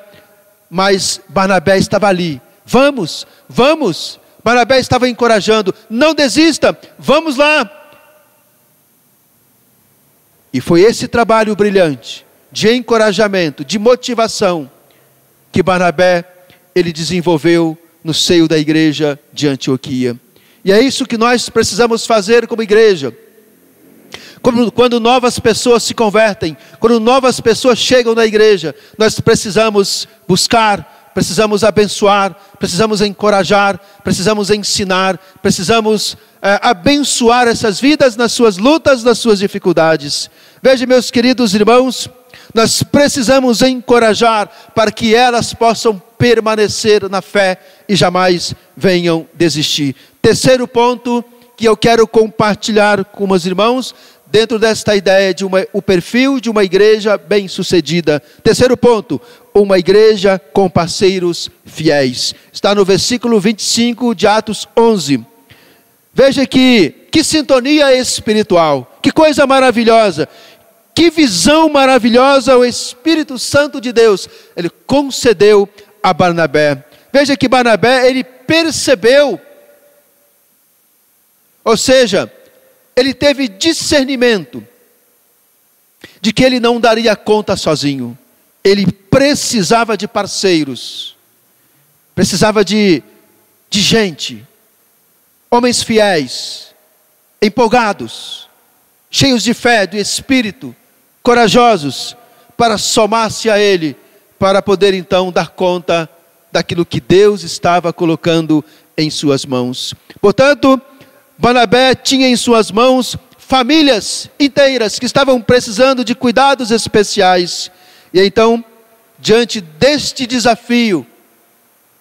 mas Barnabé estava ali. Vamos. Barnabé estava encorajando, não desista, vamos lá. E foi esse trabalho brilhante, de encorajamento, de motivação, que Barnabé, ele desenvolveu no seio da igreja de Antioquia. E é isso que nós precisamos fazer como igreja. Quando novas pessoas se convertem, quando novas pessoas chegam na igreja, nós precisamos buscar, precisamos abençoar, precisamos encorajar, precisamos ensinar, precisamos abençoar essas vidas nas suas lutas, nas suas dificuldades. Veja, meus queridos irmãos, nós precisamos encorajar para que elas possam permanecer na fé e jamais venham desistir. Terceiro ponto que eu quero compartilhar com meus irmãos, dentro desta ideia de o perfil de uma igreja bem-sucedida. Terceiro ponto, uma igreja com parceiros fiéis. Está no versículo 25 de Atos 11. Veja que sintonia espiritual, que coisa maravilhosa, que visão maravilhosa o Espírito Santo de Deus, ele concedeu a Barnabé. Veja que Barnabé, ele percebeu, ou seja, ele teve discernimento de que ele não daria conta sozinho. Ele precisava de parceiros, precisava de gente, homens fiéis, empolgados, cheios de fé, do Espírito, corajosos, para somar-se a ele, para poder então dar conta daquilo que Deus estava colocando em suas mãos. Portanto, Barnabé tinha em suas mãos famílias inteiras que estavam precisando de cuidados especiais. E então, diante deste desafio,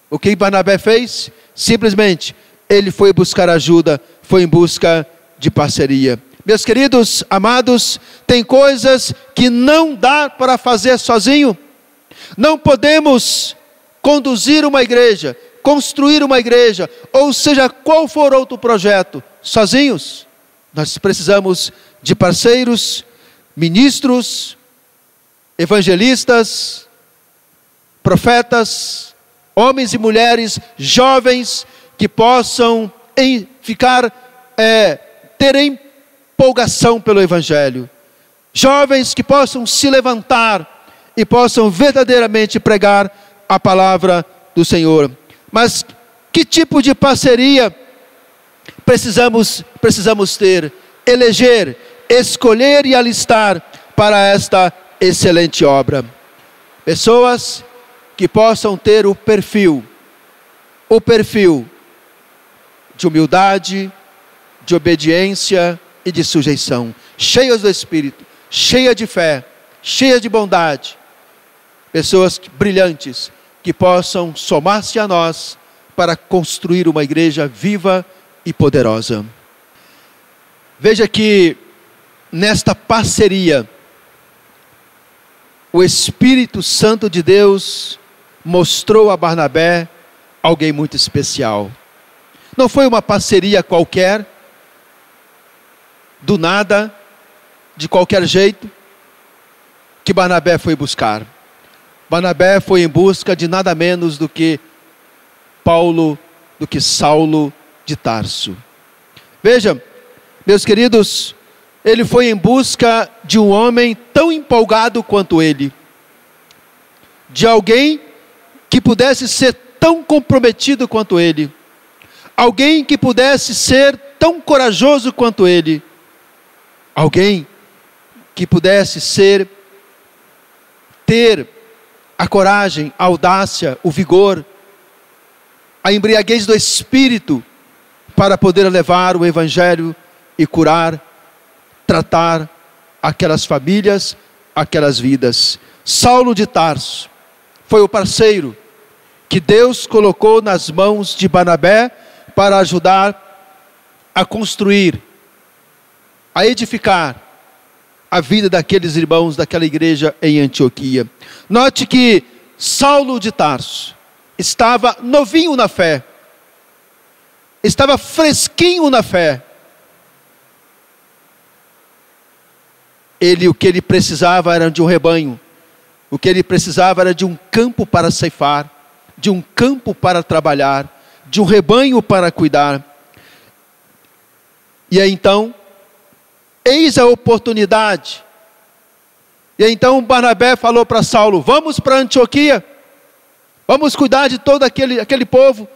o que Barnabé fez? Simplesmente, ele foi buscar ajuda, foi em busca de parceria. Meus queridos, amados, tem coisas que não dá para fazer sozinho. Não podemos conduzir uma igreja, construir uma igreja, ou seja, qual for outro projeto, sozinhos. Nós precisamos de parceiros, ministros, evangelistas, profetas, homens e mulheres, jovens, que possam ter empolgação pelo evangelho. Jovens que possam se levantar e possam verdadeiramente pregar a palavra do Senhor. Mas que tipo de parceria precisamos ter, eleger, escolher e alistar para esta excelente obra? Pessoas que possam ter o perfil de humildade, de obediência e de sujeição, cheias do Espírito, cheia de fé, cheia de bondade. Pessoas brilhantes que possam somar-se a nós para construir uma igreja viva e poderosa. Veja que nesta parceria, o Espírito Santo de Deus mostrou a Barnabé alguém muito especial. Não foi uma parceria qualquer, do nada, de qualquer jeito, que Barnabé foi buscar. Barnabé foi em busca de nada menos do que Saulo de Tarso. Veja, meus queridos, ele foi em busca de um homem tão empolgado quanto ele, de alguém que pudesse ser tão comprometido quanto ele, alguém que pudesse ser tão corajoso quanto ele, alguém que pudesse ter a coragem, a audácia, o vigor, a embriaguez do Espírito para poder levar o Evangelho e curar, tratar aquelas famílias, aquelas vidas. Saulo de Tarso foi o parceiro que Deus colocou nas mãos de Barnabé para ajudar a construir, a edificar a vida daqueles irmãos daquela igreja em Antioquia. Note que Saulo de Tarso estava novinho na fé, estava fresquinho na fé. O que ele precisava era de um rebanho, o que ele precisava era de um campo para ceifar, de um campo para trabalhar, de um rebanho para cuidar. E aí então, eis a oportunidade. E aí então Barnabé falou para Saulo: vamos para Antioquia, vamos cuidar de todo aquele povo,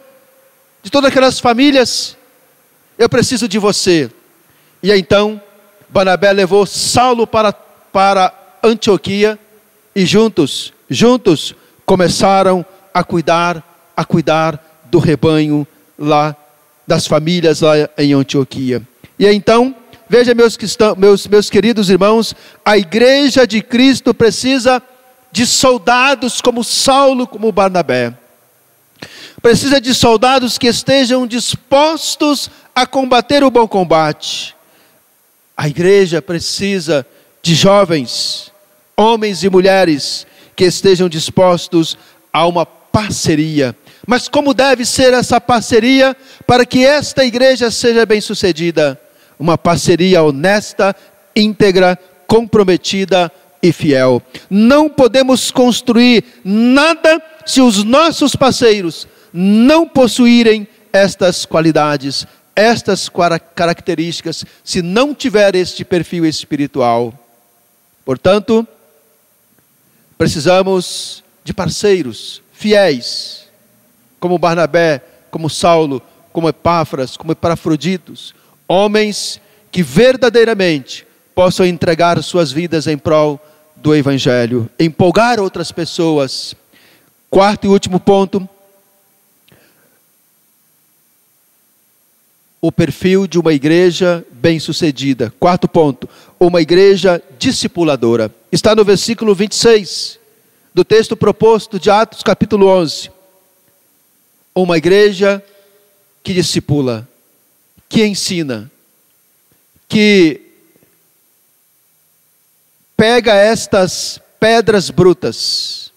de todas aquelas famílias, eu preciso de você. E aí então Barnabé levou Saulo para Antioquia, e juntos começaram a cuidar do rebanho lá, das famílias lá em Antioquia. E aí então, veja meus queridos irmãos, a igreja de Cristo precisa de soldados como Saulo, como Barnabé. Precisa de soldados que estejam dispostos a combater o bom combate. A igreja precisa de jovens, homens e mulheres, que estejam dispostos a uma parceria. Mas como deve ser essa parceria para que esta igreja seja bem-sucedida? Uma parceria honesta, íntegra, comprometida e fiel. Não podemos construir nada se os nossos parceiros não possuírem estas qualidades, estas características, se não tiver este perfil espiritual. Portanto, precisamos de parceiros fiéis, como Barnabé, como Saulo, como Epáfras, como Epafroditos, homens que verdadeiramente possam entregar suas vidas em prol do Evangelho, empolgar outras pessoas. Quarto e último ponto: o perfil de uma igreja bem-sucedida. Quarto ponto: uma igreja discipuladora. Está no versículo 26 do texto proposto de Atos capítulo 11. Uma igreja que discipula, que ensina, que pega estas pedras brutas,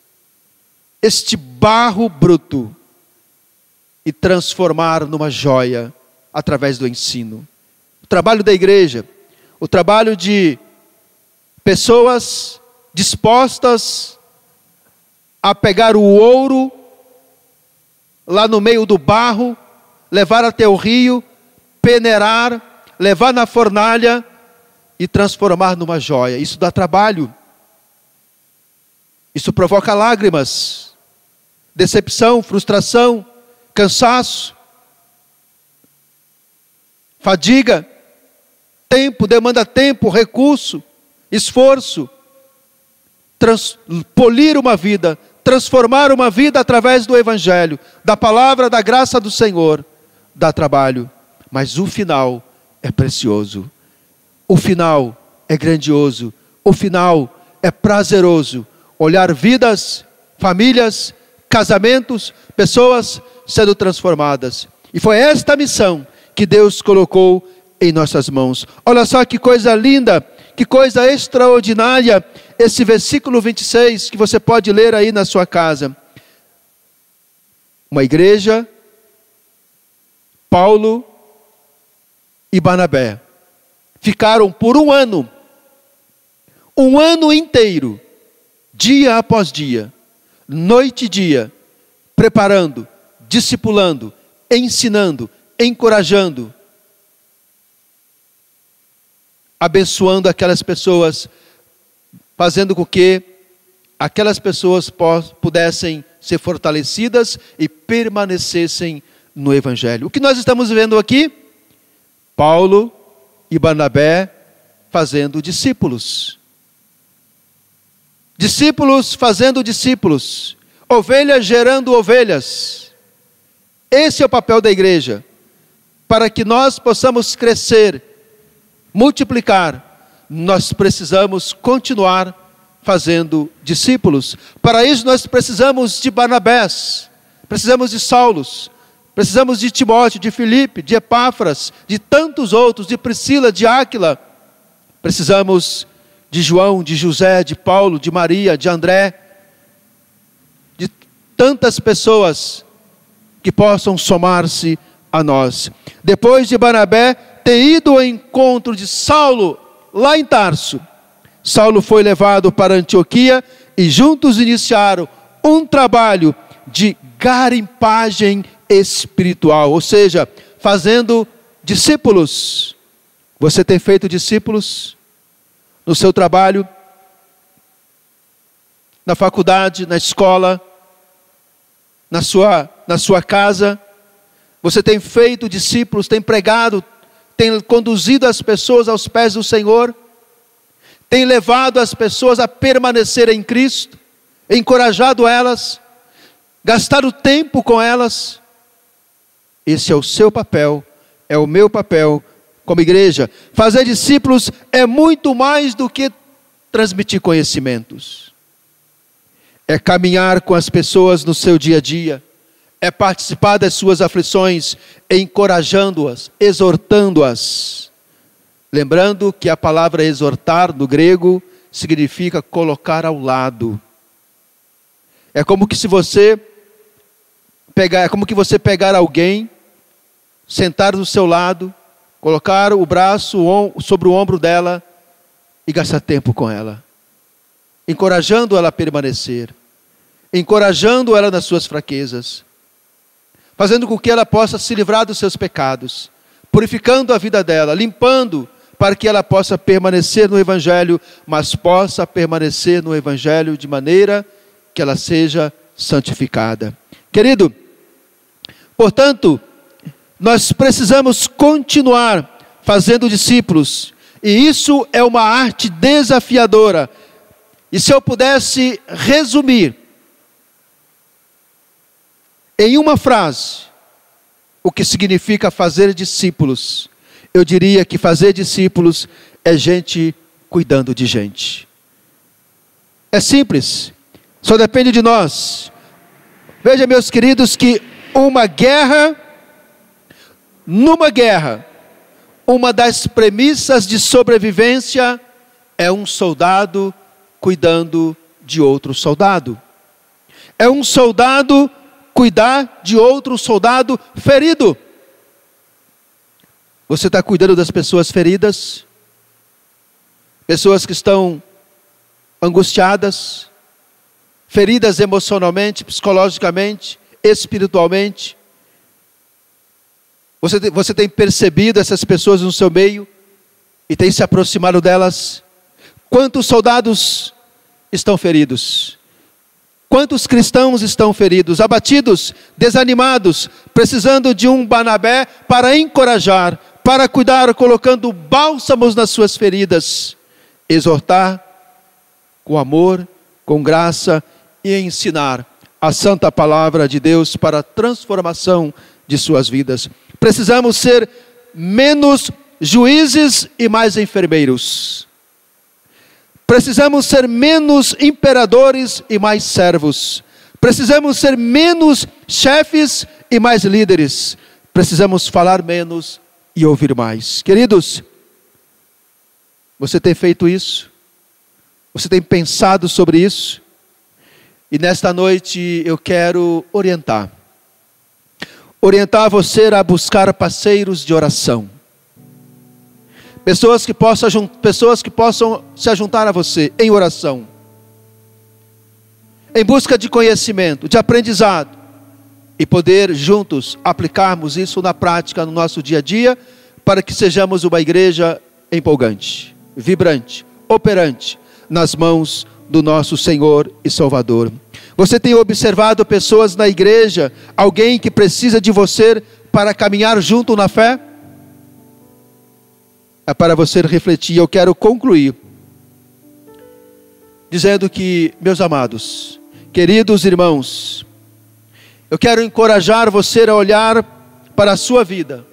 este barro bruto, e transformar numa joia através do ensino. O trabalho da igreja, o trabalho de pessoas dispostas a pegar o ouro lá no meio do barro, levar até o rio, peneirar, levar na fornalha e transformar numa joia. Isso dá trabalho. Isso provoca lágrimas, decepção, frustração, cansaço, fadiga, tempo, demanda tempo, recurso, esforço. Polir uma vida, transformar uma vida através do Evangelho, da palavra, da graça do Senhor, dá trabalho, mas o final é precioso, o final é grandioso, o final é prazeroso. Olhar vidas, famílias, casamentos, pessoas sendo transformadas. E foi esta missão que Deus colocou em nossas mãos. Olha só que coisa linda, que coisa extraordinária, esse versículo 26, que você pode ler aí na sua casa. Uma igreja, Paulo e Barnabé, ficaram por um ano inteiro, dia após dia, noite e dia, preparando, discipulando, ensinando, encorajando, abençoando aquelas pessoas, fazendo com que aquelas pessoas pudessem ser fortalecidas e permanecessem no Evangelho. O que nós estamos vendo aqui? Paulo e Barnabé fazendo discípulos. Discípulos fazendo discípulos. Ovelhas gerando ovelhas. Esse é o papel da igreja. Para que nós possamos crescer, multiplicar, nós precisamos continuar fazendo discípulos. Para isso nós precisamos de Barnabés, precisamos de Saulos, precisamos de Timóteo, de Filipe, de Epáfras, de tantos outros, de Priscila, de Áquila. Precisamos de João, de José, de Paulo, de Maria, de André, de tantas pessoas que possam somar-se a nós. Depois de Barnabé ter ido ao encontro de Saulo, lá em Tarso, Saulo foi levado para Antioquia e juntos iniciaram um trabalho de garimpagem espiritual, ou seja, fazendo discípulos. Você tem feito discípulos no seu trabalho, na faculdade, na escola, na sua casa? Você tem feito discípulos, tem pregado, tem conduzido as pessoas aos pés do Senhor, tem levado as pessoas a permanecer em Cristo, encorajado elas, gastado tempo com elas? Esse é o seu papel, é o meu papel como igreja. Fazer discípulos é muito mais do que transmitir conhecimentos. É caminhar com as pessoas no seu dia a dia, é participar das suas aflições, encorajando-as, exortando-as. Lembrando que a palavra exortar no grego significa colocar ao lado. É como que você pegar alguém, sentar do seu lado, colocar o braço sobre o ombro dela e gastar tempo com ela, encorajando ela a permanecer, encorajando ela nas suas fraquezas, fazendo com que ela possa se livrar dos seus pecados, purificando a vida dela, limpando, para que ela possa permanecer no Evangelho, mas possa permanecer no Evangelho de maneira que ela seja santificada. Querido, portanto, nós precisamos continuar fazendo discípulos, e isso é uma arte desafiadora. E se eu pudesse resumir em uma frase o que significa fazer discípulos, eu diria que fazer discípulos é gente cuidando de gente. É simples, só depende de nós. Veja, meus queridos, que numa guerra, uma das premissas de sobrevivência é um soldado cuidando de outro soldado. É um soldado cuidar de outro soldado ferido. Você está cuidando das pessoas feridas? Pessoas que estão angustiadas, feridas emocionalmente, psicologicamente, espiritualmente. Você tem percebido essas pessoas no seu meio e tem se aproximado delas? Quantos soldados estão feridos? Quantos cristãos estão feridos, abatidos, desanimados, precisando de um Barnabé para encorajar, para cuidar, colocando bálsamos nas suas feridas, exortar com amor, com graça e ensinar a santa palavra de Deus para a transformação de suas vidas. Precisamos ser menos juízes e mais enfermeiros. Precisamos ser menos imperadores e mais servos. Precisamos ser menos chefes e mais líderes. Precisamos falar menos e ouvir mais. Queridos, você tem feito isso? Você tem pensado sobre isso? E nesta noite eu quero orientar você a buscar parceiros de oração. Pessoas que possam se juntar a você em oração. em busca de conhecimento, de aprendizado, e poder juntos aplicarmos isso na prática, no nosso dia a dia, para que sejamos uma igreja empolgante, vibrante, operante, nas mãos do nosso Senhor e Salvador. Você tem observado pessoas na igreja, alguém que precisa de você para caminhar junto na fé? É para você refletir. Eu quero concluir dizendo que, meus amados, queridos irmãos, eu quero encorajar você a olhar para a sua vida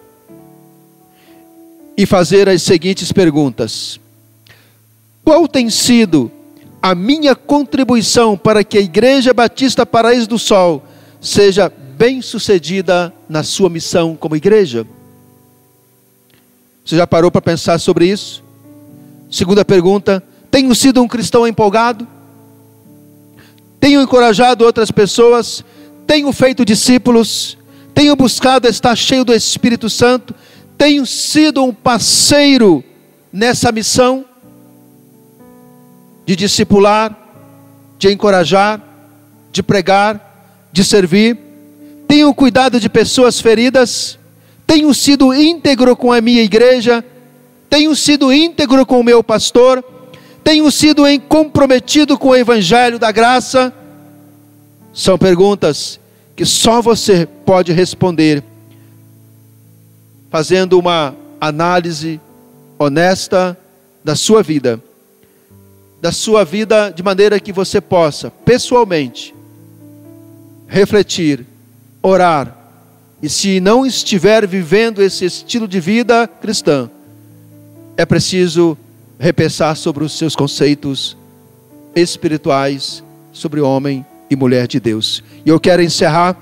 e fazer as seguintes perguntas: qual tem sido a minha contribuição para que a Igreja Batista Paraíso do Sol seja bem-sucedida na sua missão como igreja? Você já parou para pensar sobre isso? Segunda pergunta: tenho sido um cristão empolgado? Tenho encorajado outras pessoas? Tenho feito discípulos? Tenho buscado estar cheio do Espírito Santo? Tenho sido um parceiro nessa missão de discipular, de encorajar, de pregar, de servir? Tenho cuidado de pessoas feridas? Tenho sido íntegro com a minha igreja? Tenho sido íntegro com o meu pastor? Tenho sido comprometido com o Evangelho da graça? São perguntas que só você pode responder, fazendo uma análise honesta da sua vida de maneira que você possa, pessoalmente, refletir, orar, e se não estiver vivendo esse estilo de vida cristã, é preciso repensar sobre os seus conceitos espirituais, sobre homem e mulher de Deus. E eu quero encerrar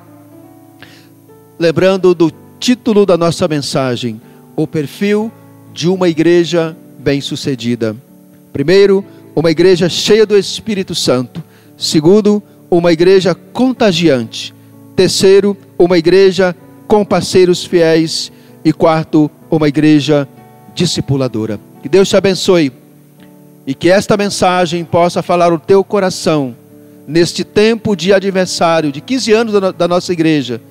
lembrando do título da nossa mensagem: o perfil de uma igreja bem-sucedida. Primeiro, uma igreja cheia do Espírito Santo. Segundo, uma igreja contagiante. Terceiro, uma igreja com parceiros fiéis. E quarto, uma igreja discipuladora. Que Deus te abençoe e que esta mensagem possa falar o teu coração neste tempo de aniversário de 15 anos da nossa igreja.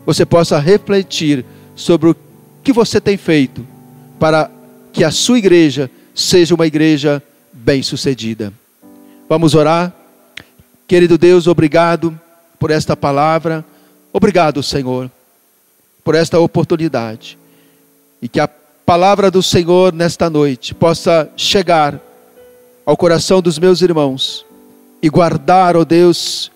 Você possa refletir sobre o que você tem feito para que a sua igreja seja uma igreja bem-sucedida. Vamos orar. Querido Deus, obrigado por esta palavra. Obrigado, Senhor, por esta oportunidade. E que a palavra do Senhor nesta noite possa chegar ao coração dos meus irmãos e guardar, ó Deus,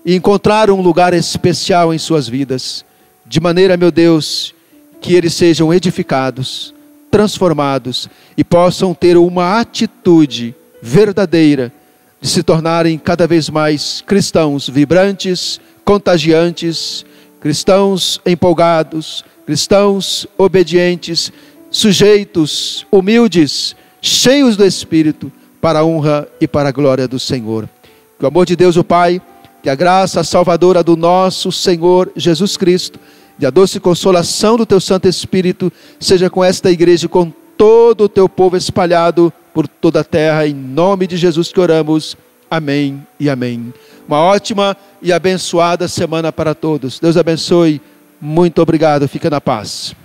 e encontrar um lugar especial em suas vidas, de maneira, meu Deus, que eles sejam edificados, transformados e possam ter uma atitude verdadeira de se tornarem cada vez mais cristãos vibrantes, contagiantes, cristãos empolgados, cristãos obedientes, sujeitos, humildes, cheios do Espírito, para a honra e para a glória do Senhor. Que o amor de Deus o Pai, que a graça salvadora do nosso Senhor Jesus Cristo, e a doce consolação do teu Santo Espírito seja com esta igreja e com todo o teu povo espalhado por toda a terra, em nome de Jesus que oramos. Amém e amém. Uma ótima e abençoada semana para todos. Deus abençoe. Muito obrigado. Fica na paz.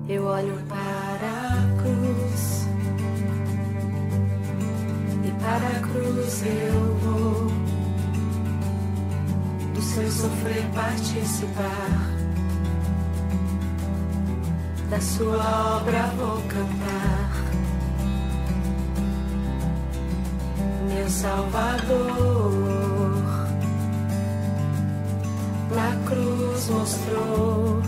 Eu olho para a cruz, e para a cruz eu vou, do seu sofrer participar, da sua obra vou cantar. Meu Salvador, na cruz mostrou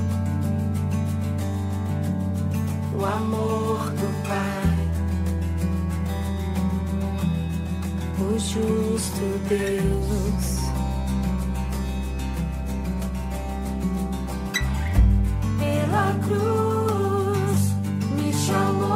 o amor do Pai, o justo Deus. Pela cruz me chamou.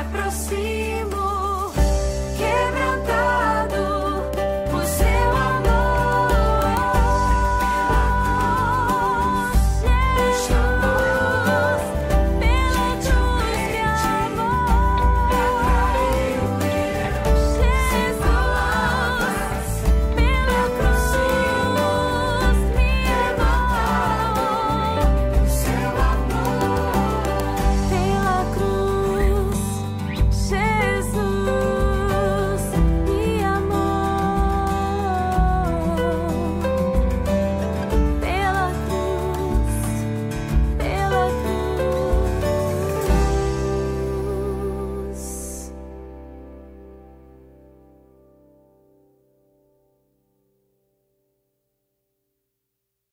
aproxima.